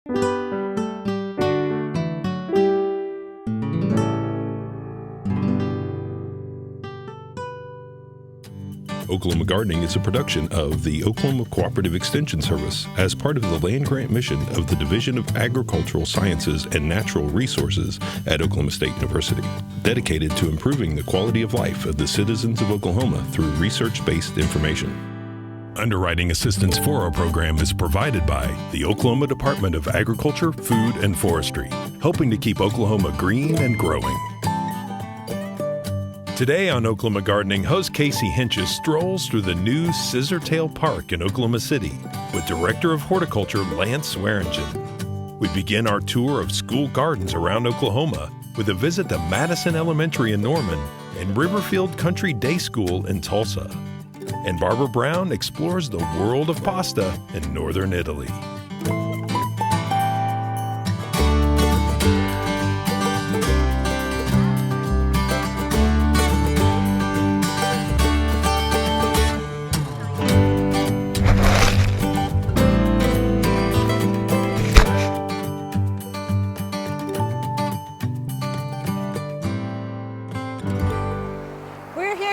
Oklahoma Gardening is a production of the Oklahoma Cooperative Extension Service as part of the land grant mission of the Division of Agricultural Sciences and Natural Resources at Oklahoma State University, dedicated to improving the quality of life of the citizens of Oklahoma through research-based information. Underwriting assistance for our program is provided by the Oklahoma Department of Agriculture, Food, and Forestry, helping to keep Oklahoma green and growing. Today on Oklahoma Gardening, host Casey Hentges strolls through the new Scissortail Park in Oklahoma City with Director of Horticulture Lance Swearengin. We begin our tour of school gardens around Oklahoma with a visit to Madison Elementary in Norman and Riverfield Country Day School in Tulsa. And Barbara Brown explores the world of pasta in northern Italy.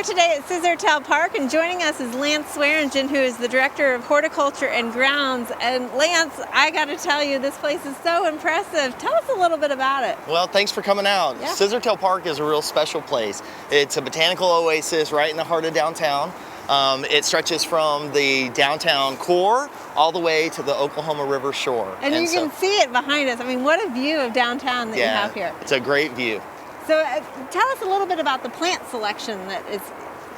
Today at Scissortail Park, and joining us is Lance Swearengin, who is the Director of Horticulture and Grounds. And Lance, I got to tell you, this place is so impressive. Tell us a little bit about it. Well, thanks for coming out. Yeah. Scissortail Park is a real special place. It's a botanical oasis right in the heart of downtown. It stretches from the downtown core all the way to the Oklahoma River shore. And you can see it behind us. I mean, what a view of downtown that you have here. It's a great view. So tell us a little bit about the plant selection that is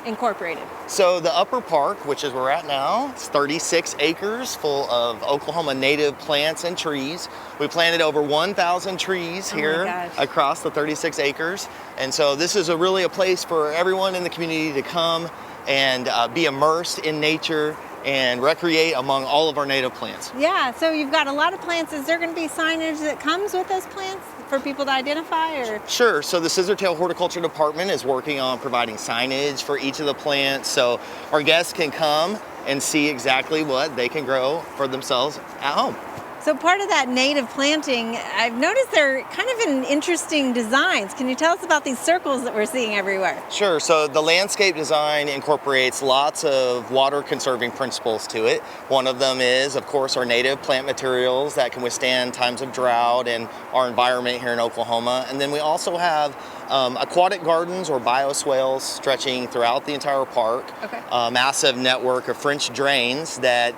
incorporated. So the upper park, which is where we're at now, it's 36 acres full of Oklahoma native plants and trees. We planted over 1,000 trees here across the 36 acres. And so this is really a place for everyone in the community to come and be immersed in nature and recreate among all of our native plants. Yeah, so you've got a lot of plants. Is there going to be signage that comes with those plants for people to identify? Or? Sure, so the Scissortail Horticulture Department is working on providing signage for each of the plants so our guests can come and see exactly what they can grow for themselves at home. So part of that native planting, I've noticed they're kind of in interesting designs. Can you tell us about these circles that we're seeing everywhere? Sure, so the landscape design incorporates lots of water conserving principles to it. One of them is, of course, our native plant materials that can withstand times of drought and our environment here in Oklahoma. And then we also have aquatic gardens or bioswales stretching throughout the entire park. Okay. A massive network of French drains that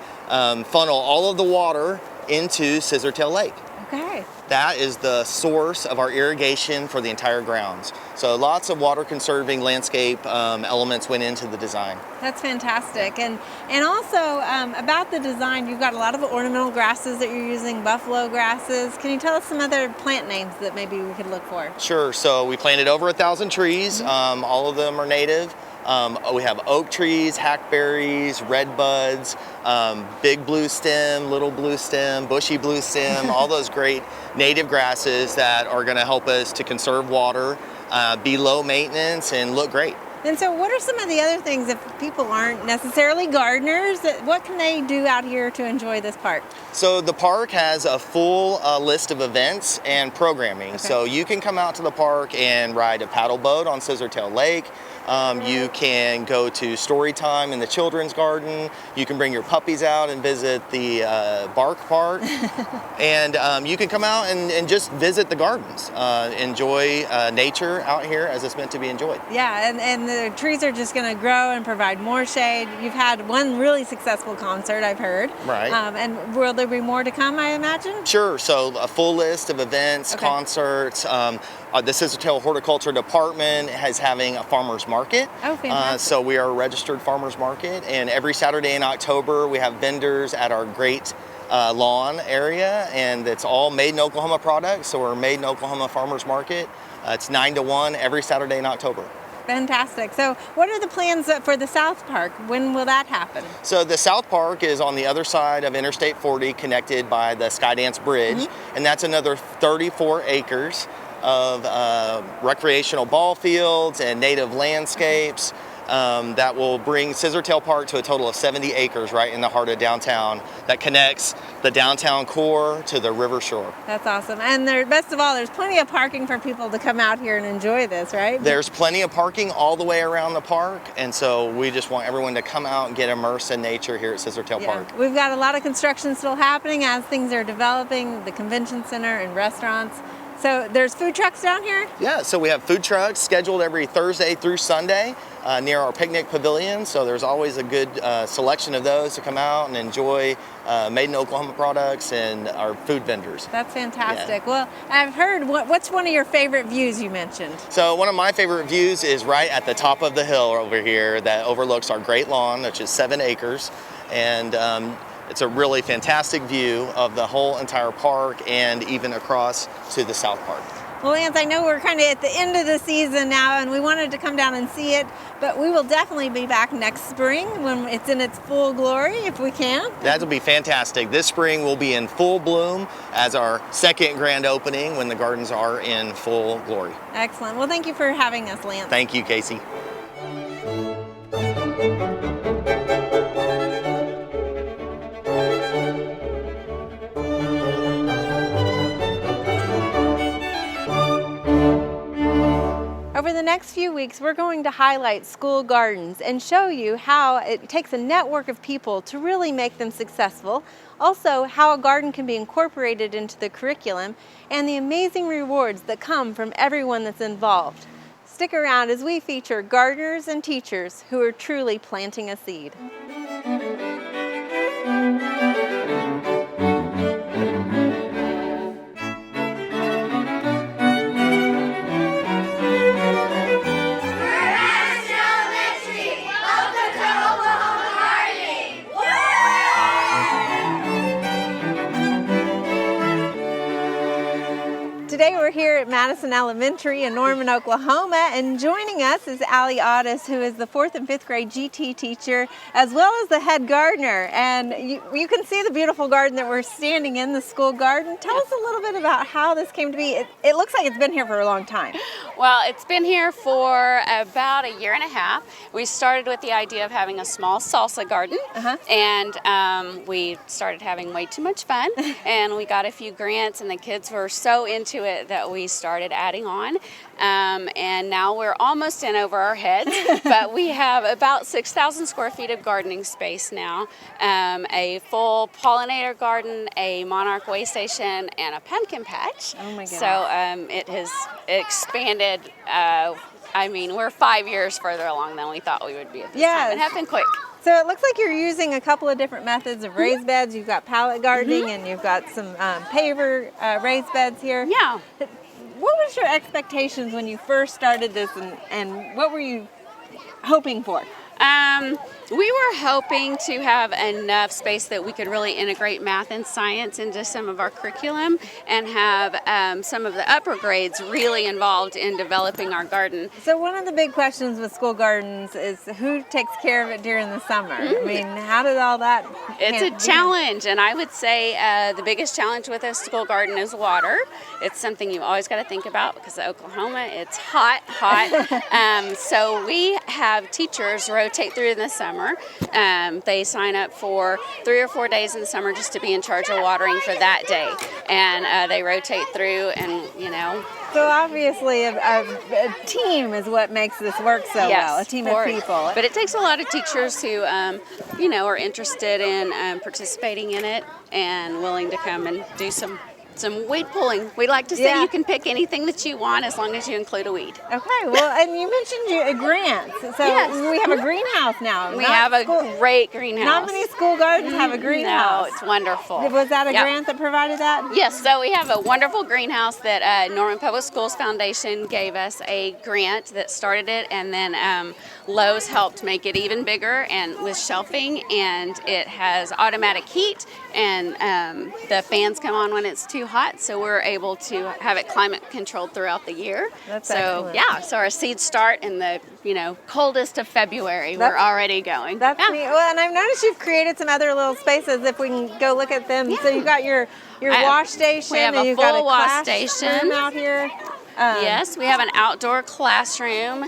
funnel all of the water into Scissortail Lake. Okay. That is the source of our irrigation for the entire grounds. So lots of water conserving landscape elements went into the design. That's fantastic. And also about the design, you've got a lot of ornamental grasses that you're using, buffalo grasses. Can you tell us some other plant names that maybe we could look for? Sure, so we planted over 1,000 trees. All of them are native. We have oak trees, hackberries, red buds, big blue stem, little blue stem, bushy blue stem, all those great native grasses that are going to help us to conserve water, be low maintenance, and look great. And so what are some of the other things, if people aren't necessarily gardeners, what can they do out here to enjoy this park? So the park has a full list of events and programming. Okay. So you can come out to the park and ride a paddle boat on Scissortail Lake. You can go to story time in the children's garden. You can bring your puppies out and visit the bark park. And you can come out and just visit the gardens. Enjoy nature out here as it's meant to be enjoyed. Yeah, and the trees are just going to grow and provide more shade. You've had one really successful concert, I've heard. Right. And will there be more to come, I imagine? Sure, so a full list of events, concerts. The Scissortail Horticulture Department is having a farmer's market. Oh, fantastic. So we are a registered farmer's market, and every Saturday in October we have vendors at our great lawn area, and it's all made in Oklahoma products, so we're made in Oklahoma farmer's market. It's 9 to 1 every Saturday in October. Fantastic. So what are the plans for the South Park? When will that happen? So the South Park is on the other side of Interstate 40, connected by the Skydance Bridge, and that's another 34 acres of recreational ball fields and native landscapes. that will bring Scissortail Park to a total of 70 acres right in the heart of downtown that connects the downtown core to the river shore. That's awesome. And best of all, there's plenty of parking for people to come out here and enjoy this, right? There's plenty of parking all the way around the park, and so we just want everyone to come out and get immersed in nature here at Scissortail Park. We've got a lot of construction still happening as things are developing, the convention center and restaurants. So there's food trucks down here? Yeah, so we have food trucks scheduled every Thursday through Sunday near our picnic pavilion. So there's always a good selection of those to come out and enjoy made in Oklahoma products and our food vendors. That's fantastic. Yeah. Well, I've heard, what's one of your favorite views you mentioned? So one of my favorite views is right at the top of the hill over here that overlooks our great lawn, which is 7 acres. And it's a really fantastic view of the whole entire park and even across to the South Park. Well, Lance, I know we're kind of at the end of the season now and we wanted to come down and see it, but we will definitely be back next spring when it's in its full glory, if we can. That'll be fantastic. This spring we'll be in full bloom as our second grand opening when the gardens are in full glory. Excellent. Well, thank you for having us, Lance. Thank you, Casey. Over the next few weeks, we're going to highlight school gardens and show you how it takes a network of people to really make them successful. Also, how a garden can be incorporated into the curriculum and the amazing rewards that come from everyone that's involved. Stick around as we feature gardeners and teachers who are truly planting a seed. Today we're here at Madison Elementary in Norman, Oklahoma, and joining us is Allie Otis, who is the 4th and 5th grade GT teacher, as well as the head gardener. And you can see the beautiful garden that we're standing in, the school garden. Tell us a little bit about how this came to be. It looks like it's been here for a long time. Well, it's been here for about a year and a half. We started with the idea of having a small salsa garden, and we started having way too much fun, and we got a few grants, and the kids were so into it that we started adding on, and now we're almost in over our heads, but we have about 6,000 square feet of gardening space now, a full pollinator garden, a monarch way station, and a pumpkin patch. Oh my goodness. So it has expanded. I mean, we're 5 years further along than we thought we would be at this time. It happened quick. So it looks like you're using a couple of different methods of raised beds. You've got pallet gardening and you've got some paver raised beds here. Yeah. What was your expectations when you first started this, and what were you hoping for? We were hoping to have enough space that we could really integrate math and science into some of our curriculum and have some of the upper grades really involved in developing our garden. So one of the big questions with school gardens is who takes care of it during the summer? I mean, how did all that It's a challenge, and I would say the biggest challenge with a school garden is water. It's something you always got to think about because of Oklahoma, it's hot. So we have teachers rotate through in the summer. They sign up for 3 or 4 days in the summer just to be in charge of watering for that day, and they rotate through, and So obviously a team is what makes this work so well, a team of people. But it takes a lot of teachers who are interested in participating in it and willing to come and do some weed pulling. We like to say you can pick anything that you want as long as you include a weed. Okay, well, and you mentioned grants. So we have a greenhouse now. We have a great greenhouse. Not many school gardens have a greenhouse. No, it's wonderful. Was that a grant that provided that? Yes, so we have a wonderful greenhouse that Norman Public Schools Foundation gave us a grant that started it, and then Lowe's helped make it even bigger and with shelving, and it has automatic heat, and the fans come on when it's too hot, so we're able to have it climate controlled throughout the year. That's so excellent. so our seeds start in the coldest of February. We're already going. That's neat. Well, and I've noticed you've created some other little spaces. If we can go look at them. So you've got your wash station. We have and a you've full got a wash class station room out here. Yes, we have an outdoor classroom.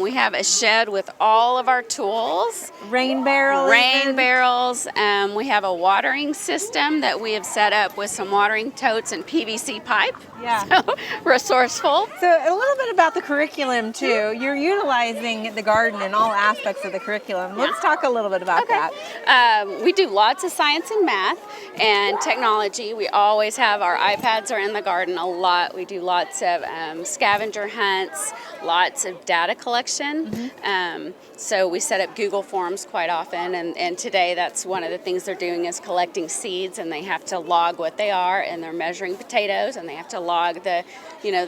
We have a shed with all of our tools. Rain barrels. We have a watering system that we have set up with some watering totes and PVC pipe. Yeah. So resourceful. So a little bit about the curriculum too. You're utilizing the garden in all aspects of the curriculum. Let's talk a little bit about that. We do lots of science and math and technology. We always have our iPads are in the garden a lot. We do lots of scavenger hunts, lots of data collection. So we set up Google Forms quite often, and today that's one of the things they're doing is collecting seeds, and they have to log what they are, and they're measuring potatoes, and they have to log the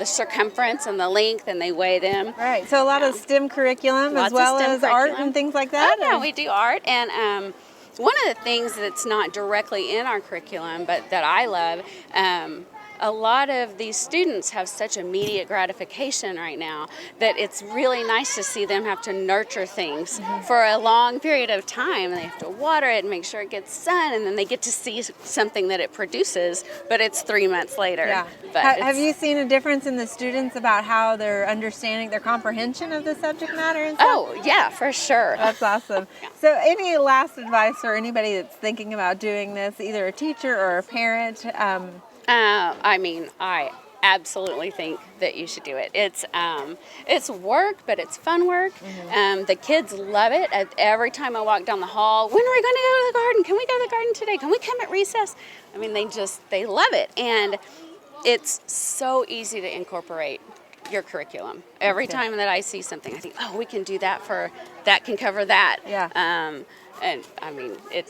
circumference and the length, and they weigh them. Right. So a lot of STEM curriculum as well as art and things like that. Oh, yeah, we do art, and one of the things that's not directly in our curriculum, but that I love, a lot of these students have such immediate gratification right now that it's really nice to see them have to nurture things for a long period of time. They have to water it and make sure it gets sun, and then they get to see something that it produces, but it's 3 months later. Yeah. But have you seen a difference in the students about how they're understanding their comprehension of the subject matter and stuff? Oh, yeah, for sure. That's awesome. So any last advice for anybody that's thinking about doing this, either a teacher or a parent? I absolutely think that you should do it. It's work, but it's fun work. The kids love it. Every time I walk down the hall, when are we going to go to the garden? Can we go to the garden today? Can we come at recess? I mean, they love it. And it's so easy to incorporate your curriculum. Every time that I see something, I think, oh, we can do that that can cover that. Yeah. And I mean, it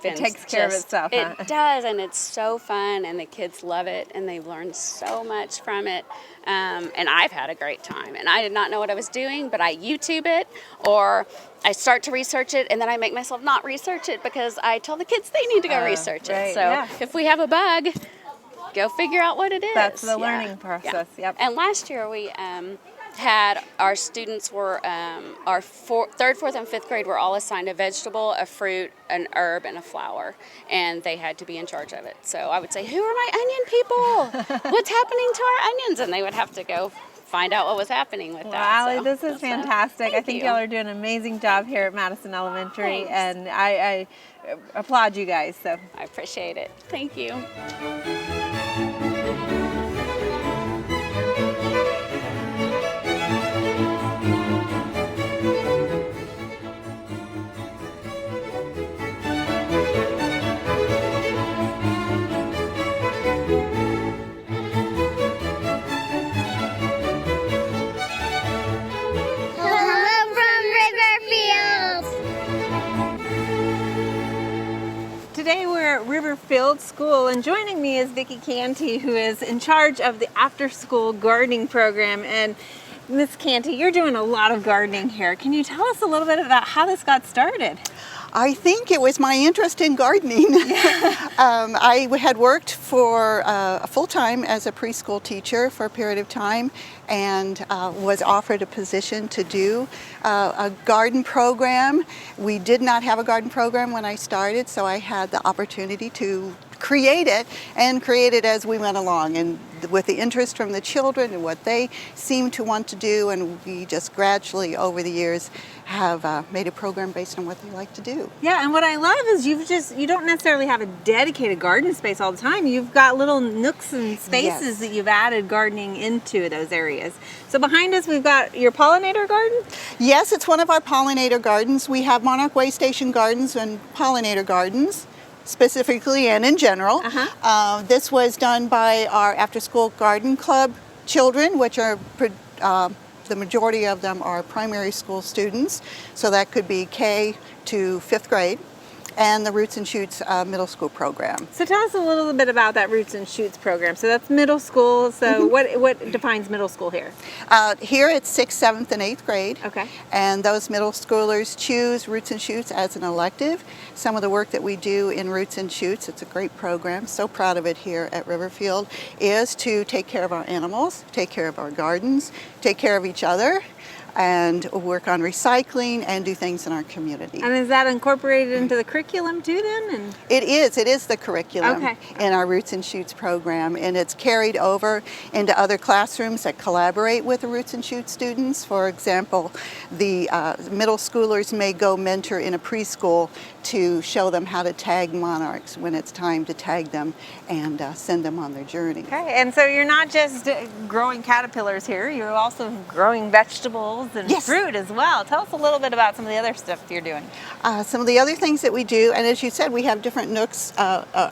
takes care of itself. Huh? It does, and it's so fun, and the kids love it, and they've learned so much from it. And I've had a great time, and I did not know what I was doing, but I YouTube it, or I start to research it, and then I make myself not research it because I tell the kids they need to go research it. So if we have a bug, go figure out what it is. That's the learning process. Yep. And last year we had our students were our third, fourth, and fifth grade were all assigned a vegetable, a fruit, an herb, and a flower, and they had to be in charge of it. So I would say, "Who are my onion people? What's happening to our onions?" And they would have to go find out what was happening with that. Allie, so, this is fantastic. I think you. y'all are doing an amazing job here at Madison Elementary, Thanks. and I applaud you guys. So I appreciate it. Thank you. today we're at Riverfield School, and joining me is Vicki Canty, who is in charge of the after-school gardening program. And Miss Canty, you're doing a lot of gardening here. Can you tell us a little bit about how this got started? I think it was my interest in gardening. I had worked for full-time as a preschool teacher for a period of time, and was offered a position to do a garden program. We did not have a garden program when I started, so I had the opportunity to create it as we went along, and with the interest from the children and what they seem to want to do, and we just gradually over the years have made a program based on what they like to do. Yeah, and what I love is you don't necessarily have a dedicated garden space all the time. You've got little nooks and spaces that you've added gardening into those areas. So behind us we've got your pollinator garden? Yes, it's one of our pollinator gardens. We have monarch way station gardens and pollinator gardens, specifically and in general. This was done by our after-school garden club children, which are the majority of them are primary school students, so that could be K to 5th grade, and the Roots and Shoots middle school program. So tell us a little bit about that Roots and Shoots program. So that's middle school. So what defines middle school here? Here it's 6th, 7th, and 8th grade. Okay. And those middle schoolers choose Roots and Shoots as an elective. Some of the work that we do in Roots and Shoots, it's a great program, so proud of it here at Riverfield, is to take care of our animals, take care of our gardens, take care of each other. and work on recycling and do things in our community. And is that incorporated into the curriculum too then? And It is the curriculum in our Roots and Shoots program, and it's carried over into other classrooms that collaborate with the Roots and Shoots students. For example, the middle schoolers may go mentor in a preschool to show them how to tag monarchs when it's time to tag them and send them on their journey. okay, and so you're not just growing caterpillars here, you're also growing vegetables and fruit as well. Tell us a little bit about some of the other stuff you're doing. Some of the other things that we do, and as you said, we have different nooks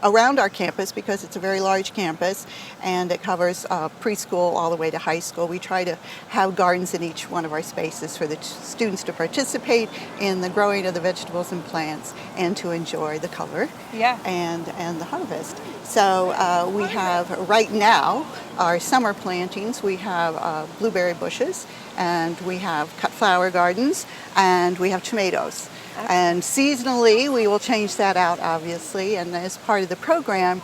around our campus because it's a very large campus and it covers preschool all the way to high school. We try to have gardens in each one of our spaces for the students to participate in the growing of the vegetables and plants and to enjoy the color and the harvest. So we have right now our summer plantings. We have blueberry bushes, and we have cut flower gardens, and we have tomatoes. And seasonally, we will change that out, obviously, and as part of the program,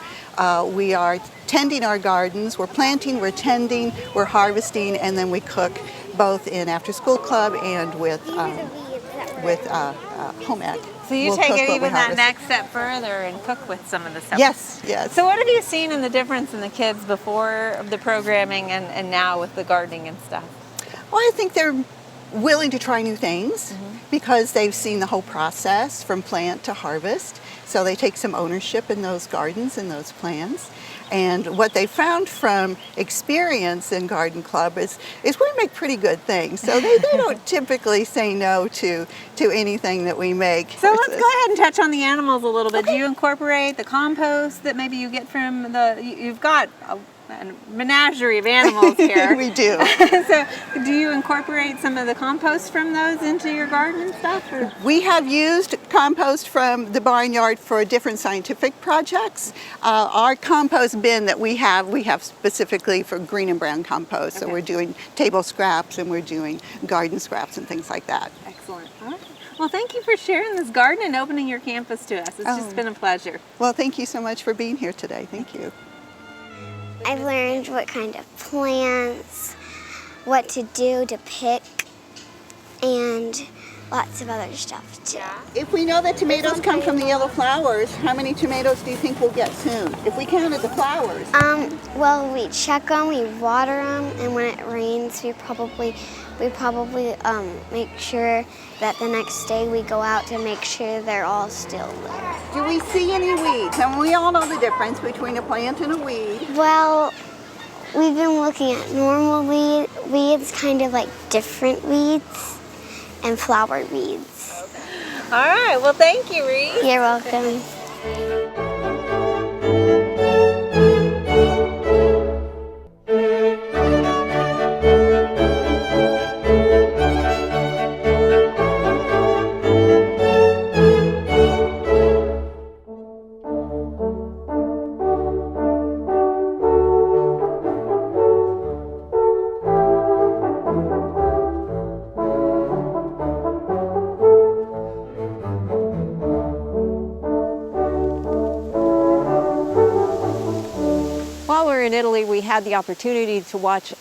we are tending our gardens. We're planting, we're tending, we're harvesting, and then we cook both in after-school club and with home ec. So you take it even that next step further and cook with some of the stuff. Yes, yes. So what have you seen in the difference in the kids before the programming and now with the gardening and stuff? Well, I think they're willing to try new things because they've seen the whole process from plant to harvest. So they take some ownership in those gardens and those plants. And what they found from experience in Garden Club is we make pretty good things. So they don't typically say no to anything that we make. So let's go ahead and touch on the animals a little bit. Do you incorporate the compost that maybe you get from you've got a menagerie of animals here. We do. So do you incorporate some of the compost from those into your garden and stuff? Or? We have used compost from the barnyard for different scientific projects. Our compost bin that we have specifically for green and brown compost. So we're doing table scraps and we're doing garden scraps and things like that. Excellent. All right. Well, thank you for sharing this garden and opening your campus to us. It's just been a pleasure. Well, thank you so much for being here today. Thank you. I've learned what kind of plants, what to do to pick, and lots of other stuff too. If we know that tomatoes come from the yellow flowers, how many tomatoes do you think we'll get soon? If we counted the flowers. Well, we check them, we water them, and when it rains, we probably make sure that the next day we go out to make sure they're all still there. Do we see any weeds? And we all know the difference between a plant and a weed. Well, we've been looking at normal weeds, kind of like different weeds, and flower weeds. All right. Well, thank you, Reed. You're welcome. In Italy, we had the opportunity to watch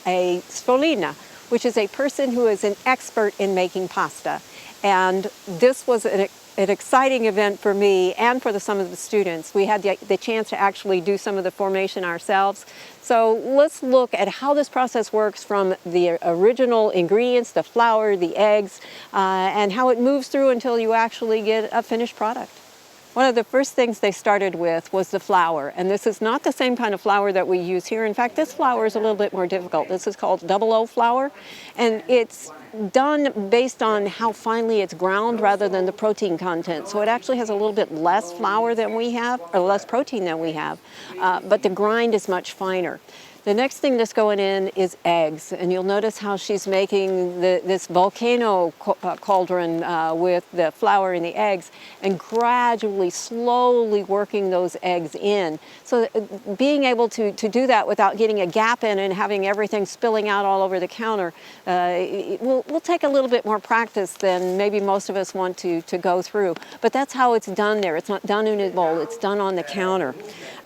a sfollina, which is a person who is an expert in making pasta. And this was an exciting event for me and for some of the students. We had the chance to actually do some of the formation ourselves. So let's look at how this process works from the original ingredients, the flour, the eggs, and how it moves through until you actually get a finished product. One of the first things they started with was the flour, and this is not the same kind of flour that we use here. In fact, this flour is a little bit more difficult. This is called 00 flour, and it's done based on how finely it's ground rather than the protein content. So it actually has a little bit less flour than we have, or less protein than we have, but the grind is much finer. The next thing that's going in is eggs, and you'll notice how she's making this volcano cauldron with the flour and the eggs, and gradually, slowly working those eggs in. So being able to do that without getting a gap in and having everything spilling out all over the counter will take a little bit more practice than maybe most of us want to go through. But that's how it's done there. It's not done in a bowl, it's done on the counter.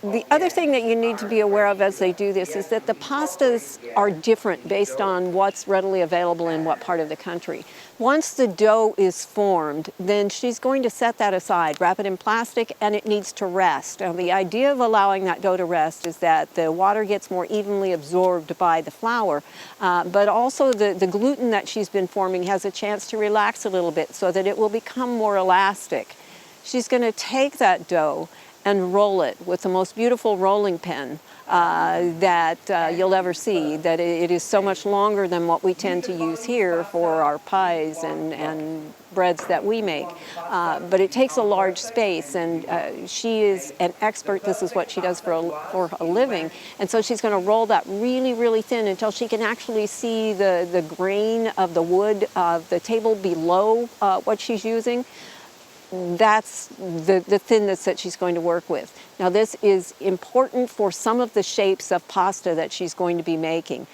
The other thing that you need to be aware of as they do this is that the pastas are different based on what's readily available in what part of the country. Once the dough is formed, then she's going to set that aside, wrap it in plastic, and it needs to rest. Now, the idea of allowing that dough to rest is that the water gets more evenly absorbed by the flour, but also the gluten that she's been forming has a chance to relax a little bit so that it will become more elastic. She's going to take that dough and roll it with the most beautiful rolling pin that you'll ever see. That it is so much longer than what we tend to use here for our pies and breads that we make. But it takes a large space, and she is an expert. This is what she does for a living. And so she's going to roll that really, really thin until she can actually see the grain of the wood of the table below what she's using. That's the thinness that she's going to work with. Now, this is important for some of the shapes of pasta that she's going to be making.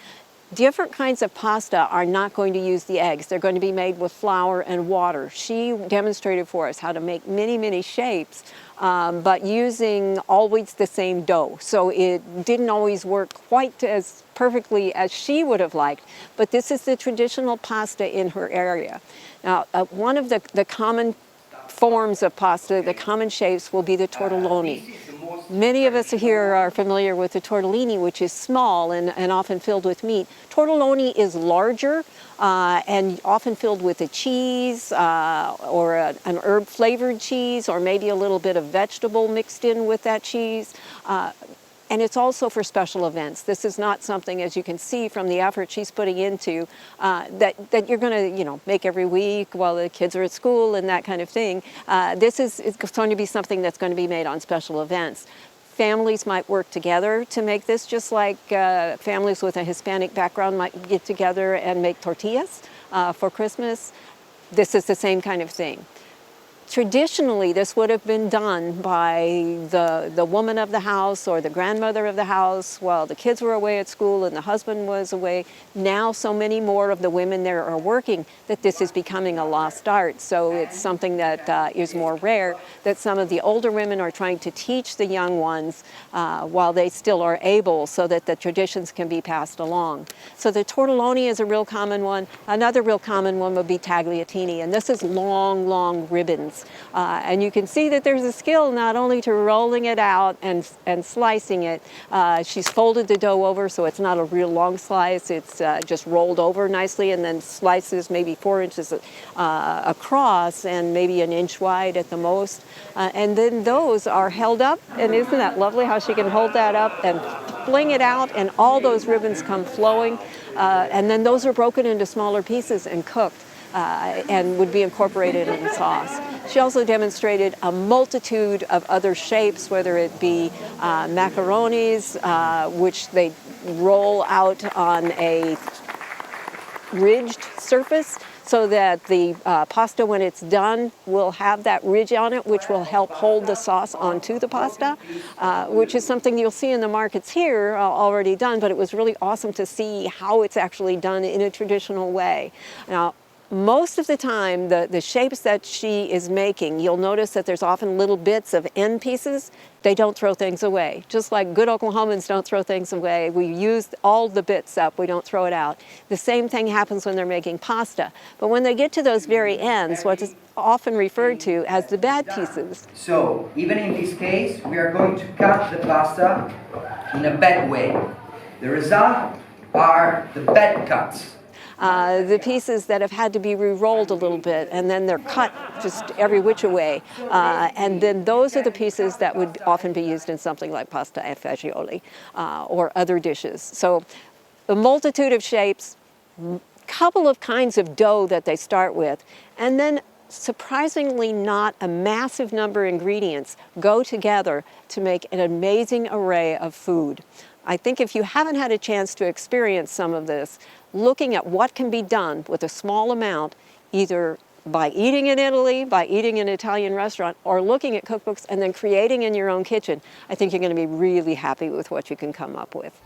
Different kinds of pasta are not going to use the eggs. They're going to be made with flour and water. She demonstrated for us how to make many, many shapes, but using always the same dough. So it didn't always work quite as perfectly as she would have liked, but this is the traditional pasta in her area. Now, one of the common forms of pasta, the common shapes, will be the tortelloni. Many of us here are familiar with the tortellini, which is small and often filled with meat. Tortelloni is larger and often filled with a cheese or an herb-flavored cheese, or maybe a little bit of vegetable mixed in with that cheese. And it's also for special events. This is not something, as you can see from the effort she's putting into, that you're going to, make every week while the kids are at school and that kind of thing. This is going to be something that's going to be made on special events. Families might work together to make this, just like families with a Hispanic background might get together and make tortillas for Christmas. This is the same kind of thing. Traditionally, this would have been done by the woman of the house or the grandmother of the house while the kids were away at school and the husband was away. Now, so many more of the women there are working that this is becoming a lost art. So it's something that is more rare, that some of the older women are trying to teach the young ones while they still are able, so that the traditions can be passed along. So the tortelloni is a real common one. Another real common one would be tagliatini, and this is long, long ribbons. And you can see that there's a skill not only to rolling it out and slicing it. She's folded the dough over so it's not a real long slice. It's just rolled over nicely and then slices maybe 4 inches across and maybe an inch wide at the most. And then those are held up, and isn't that lovely how she can hold that up and fling it out and all those ribbons come flowing. And then those are broken into smaller pieces and cooked. And would be incorporated in the sauce. She also demonstrated a multitude of other shapes, whether it be macaronis, which they roll out on a ridged surface so that the pasta, when it's done, will have that ridge on it, which will help hold the sauce onto the pasta, which is something you'll see in the markets here already done, but it was really awesome to see how it's actually done in a traditional way. Now, most of the time, the shapes that she is making, you'll notice that there's often little bits of end pieces. They don't throw things away. Just like good Oklahomans don't throw things away. We use all the bits up. We don't throw it out. The same thing happens when they're making pasta. But when they get to those very ends, what is often referred to as the bad pieces. So, even in this case, we are going to cut the pasta in a bad way. The result are the bad cuts. The pieces that have had to be re-rolled a little bit, and then they're cut just every which way. And then those are the pieces that would often be used in something like pasta e fagioli or other dishes. So a multitude of shapes, couple of kinds of dough that they start with, and then surprisingly not a massive number of ingredients go together to make an amazing array of food. I think if you haven't had a chance to experience some of this, looking at what can be done with a small amount, either by eating in Italy, by eating in an Italian restaurant, or looking at cookbooks and then creating in your own kitchen, I think you're going to be really happy with what you can come up with.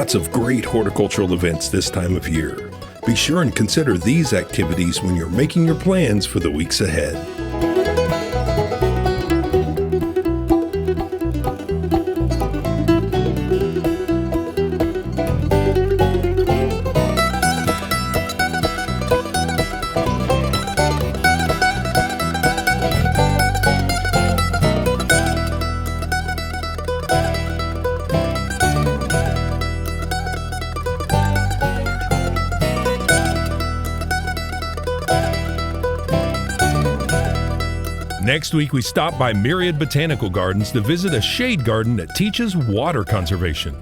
lots of great horticultural events this time of year. Be sure and consider these activities when you're making your plans for the weeks ahead. Next week, we stop by Myriad Botanical Gardens to visit a shade garden that teaches water conservation.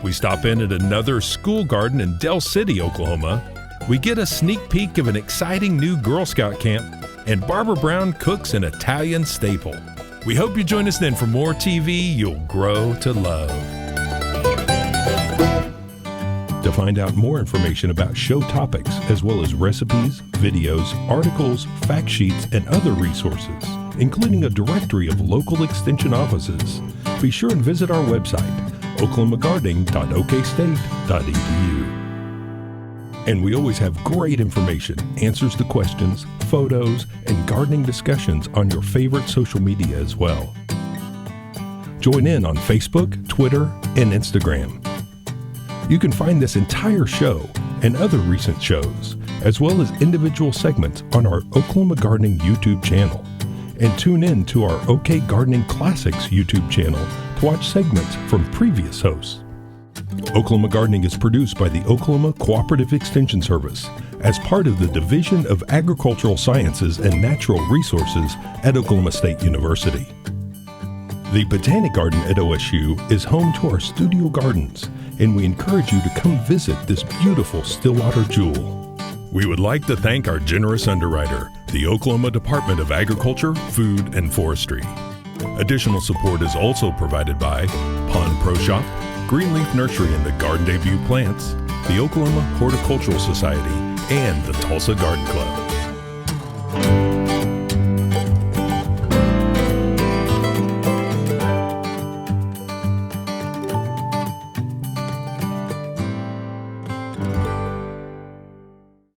We stop in at another school garden in Del City, Oklahoma. We get a sneak peek of an exciting new Girl Scout camp, and Barbara Brown cooks an Italian staple. We hope you join us then for more TV you'll grow to love. To find out more information about show topics, as well as recipes, videos, articles, fact sheets, and other resources, including a directory of local extension offices, be sure and visit our website, oklahomagardening.okstate.edu. And we always have great information, answers to questions, photos, and gardening discussions on your favorite social media as well. Join in on Facebook, Twitter, and Instagram. You can find this entire show and other recent shows, as well as individual segments on our Oklahoma Gardening YouTube channel. And tune in to our OK Gardening Classics YouTube channel to watch segments from previous hosts. Oklahoma Gardening is produced by the Oklahoma Cooperative Extension Service as part of the Division of Agricultural Sciences and Natural Resources at Oklahoma State University. The Botanic Garden at OSU is home to our studio gardens, and we encourage you to come visit this beautiful Stillwater jewel. We would like to thank our generous underwriter, the Oklahoma Department of Agriculture, Food, and Forestry. Additional support is also provided by Pond Pro Shop, Greenleaf Nursery and the Garden Debut Plants, the Oklahoma Horticultural Society, and the Tulsa Garden Club.